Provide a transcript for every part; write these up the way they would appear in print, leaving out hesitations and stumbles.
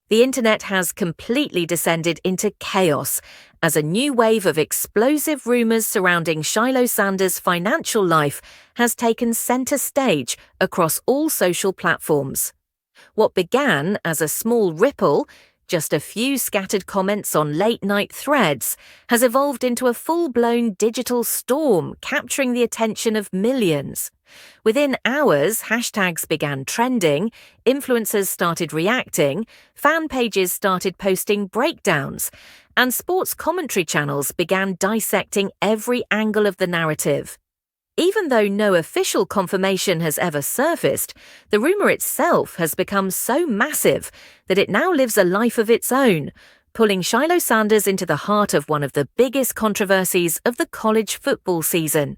The internet has completely descended into chaos as a new wave of explosive rumors surrounding Shilo Sanders' financial life has taken center stage across all social platforms. What began as a small ripple, just a few scattered comments on late-night threads, has evolved into a full-blown digital storm capturing the attention of millions. Within hours, hashtags began trending, influencers started reacting, fan pages started posting breakdowns, and sports commentary channels began dissecting every angle of the narrative. Even though no official confirmation has ever surfaced, the rumor itself has become so massive that it now lives a life of its own, pulling Shilo Sanders into the heart of one of the biggest controversies of the college football season.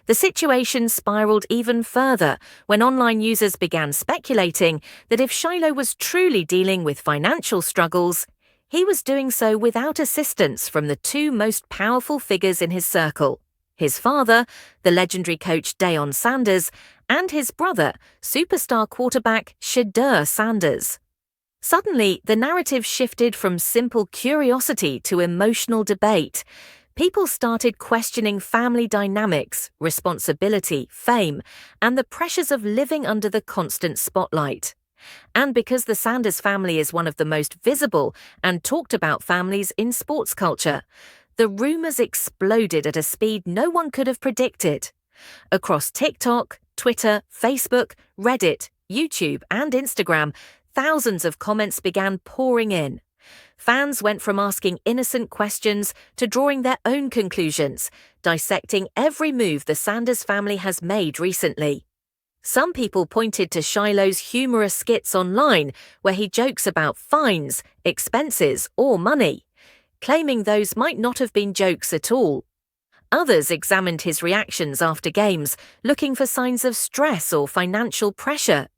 The situation spiraled even further when online users began speculating that if Shilo was truly dealing with financial struggles, he was doing so without assistance from the two most powerful figures in his circle: his father, the legendary coach Deion Sanders, and his brother, superstar quarterback Shedeur Sanders. Suddenly, the narrative shifted from simple curiosity to emotional debate. People started questioning family dynamics, responsibility, fame, and the pressures of living under the constant spotlight. And because the Sanders family is one of the most visible and talked about families in sports culture, the rumors exploded at a speed no one could have predicted. Across TikTok, Twitter, Facebook, Reddit, YouTube, and Instagram, thousands of comments began pouring in. Fans went from asking innocent questions to drawing their own conclusions, dissecting every move the Sanders family has made recently. Some people pointed to Shilo's humorous skits online where he jokes about fines, expenses, or money, claiming those might not have been jokes at all. Others examined his reactions after games, looking for signs of stress or financial pressure.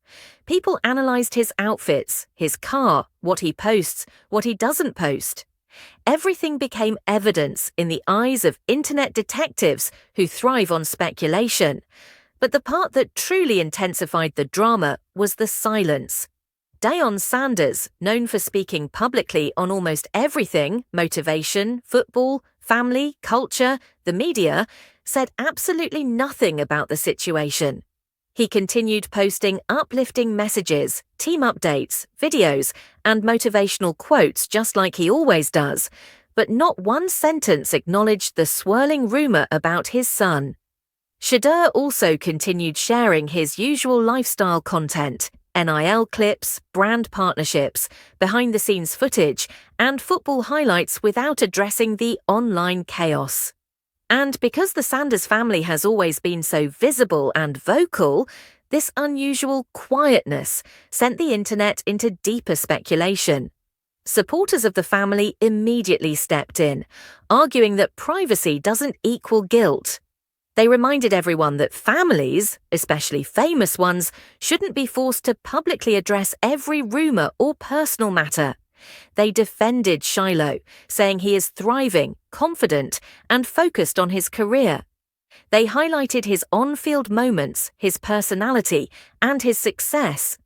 People analyzed his outfits, his car, what he posts, what he doesn't post. Everything became evidence in the eyes of internet detectives who thrive on speculation. But the part that truly intensified the drama was the silence. Deion Sanders, known for speaking publicly on almost everything, motivation, football, family, culture, the media, said absolutely nothing about the situation. He continued posting uplifting messages, team updates, videos, and motivational quotes just like he always does, but not one sentence acknowledged the swirling rumor about his son. Shedeur also continued sharing his usual lifestyle content: NIL clips, brand partnerships, behind-the-scenes footage, and football highlights without addressing the online chaos. And because the Sanders family has always been so visible and vocal, this unusual quietness sent the internet into deeper speculation. Supporters of the family immediately stepped in, arguing that privacy doesn't equal guilt. They reminded everyone that families, especially famous ones, shouldn't be forced to publicly address every rumor or personal matter. They defended Shilo, saying he is thriving, confident, and focused on his career. They highlighted his on-field moments, his personality, and his success.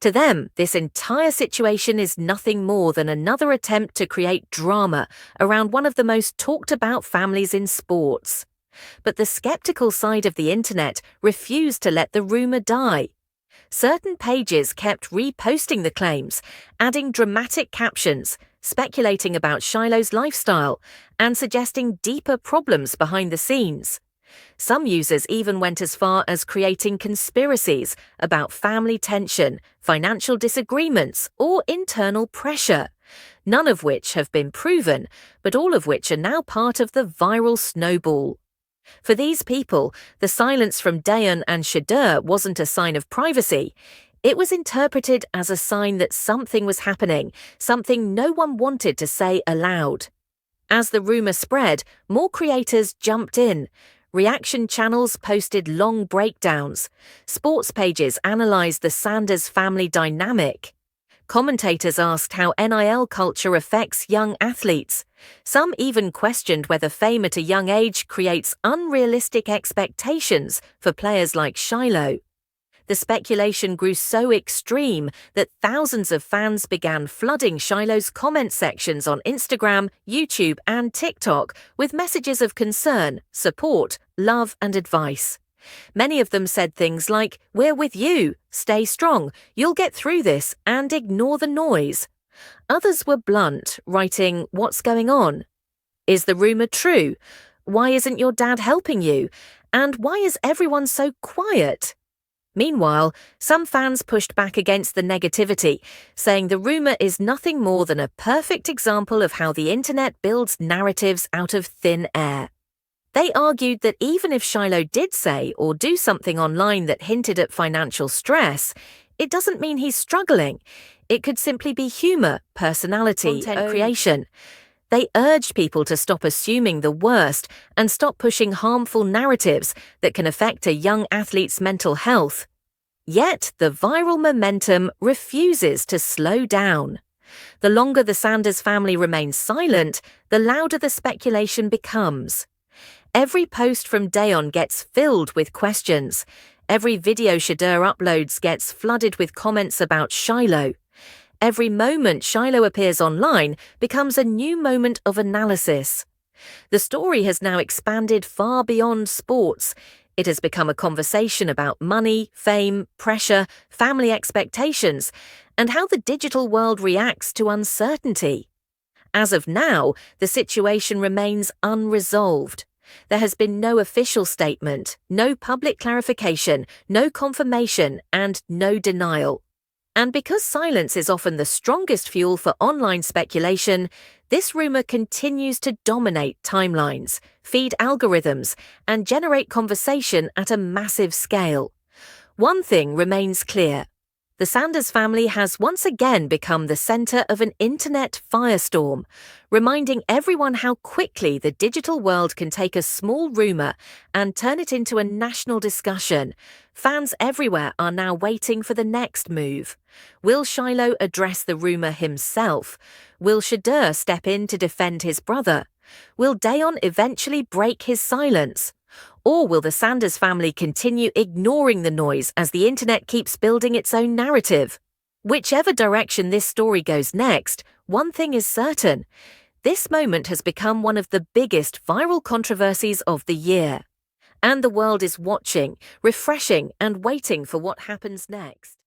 To them, this entire situation is nothing more than another attempt to create drama around one of the most talked-about families in sports. But the skeptical side of the internet refused to let the rumor die. Certain pages kept reposting the claims, adding dramatic captions, speculating about Shilo's lifestyle, and suggesting deeper problems behind the scenes. Some users even went as far as creating conspiracies about family tension, financial disagreements, or internal pressure, none of which have been proven, but all of which are now part of the viral snowball. For these people, the silence from Deion and Shedeur wasn't a sign of privacy. It was interpreted as a sign that something was happening, something no one wanted to say aloud. As the rumor spread, more creators jumped in. Reaction channels posted long breakdowns. Sports pages analyzed the Sanders family dynamic. Commentators asked how NIL culture affects young athletes. Some even questioned whether fame at a young age creates unrealistic expectations for players like Shilo. The speculation grew so extreme that thousands of fans began flooding Shilo's comment sections on Instagram, YouTube, and TikTok with messages of concern, support, love, and advice. Many of them said things like, "We're with you, stay strong, you'll get through this, and ignore the noise." Others were blunt, writing, "What's going on? Is the rumor true? Why isn't your dad helping you? And why is everyone so quiet?" Meanwhile, some fans pushed back against the negativity, saying the rumor is nothing more than a perfect example of how the internet builds narratives out of thin air. They argued that even if Shilo did say or do something online that hinted at financial stress, it doesn't mean he's struggling. It could simply be humor, personality, content creation. They urged people to stop assuming the worst and stop pushing harmful narratives that can affect a young athlete's mental health. Yet, the viral momentum refuses to slow down. The longer the Sanders family remains silent, the louder the speculation becomes. Every post from Deion gets filled with questions. Every video Shedeur uploads gets flooded with comments about Shilo. Every moment Shilo appears online becomes a new moment of analysis. The story has now expanded far beyond sports. It has become a conversation about money, fame, pressure, family expectations, and how the digital world reacts to uncertainty. As of now, the situation remains unresolved. There has been no official statement, no public clarification, no confirmation, and no denial. And because silence is often the strongest fuel for online speculation, this rumor continues to dominate timelines, feed algorithms, and generate conversation at a massive scale. One thing remains clear. The Sanders family has once again become the center of an internet firestorm, reminding everyone how quickly the digital world can take a small rumor and turn it into a national discussion. Fans everywhere are now waiting for the next move. Will Shilo address the rumor himself? Will Shedeur step in to defend his brother? Will Deion eventually break his silence? Or will the Sanders family continue ignoring the noise as the internet keeps building its own narrative? Whichever direction this story goes next, one thing is certain. This moment has become one of the biggest viral controversies of the year. And the world is watching, refreshing, and waiting for what happens next.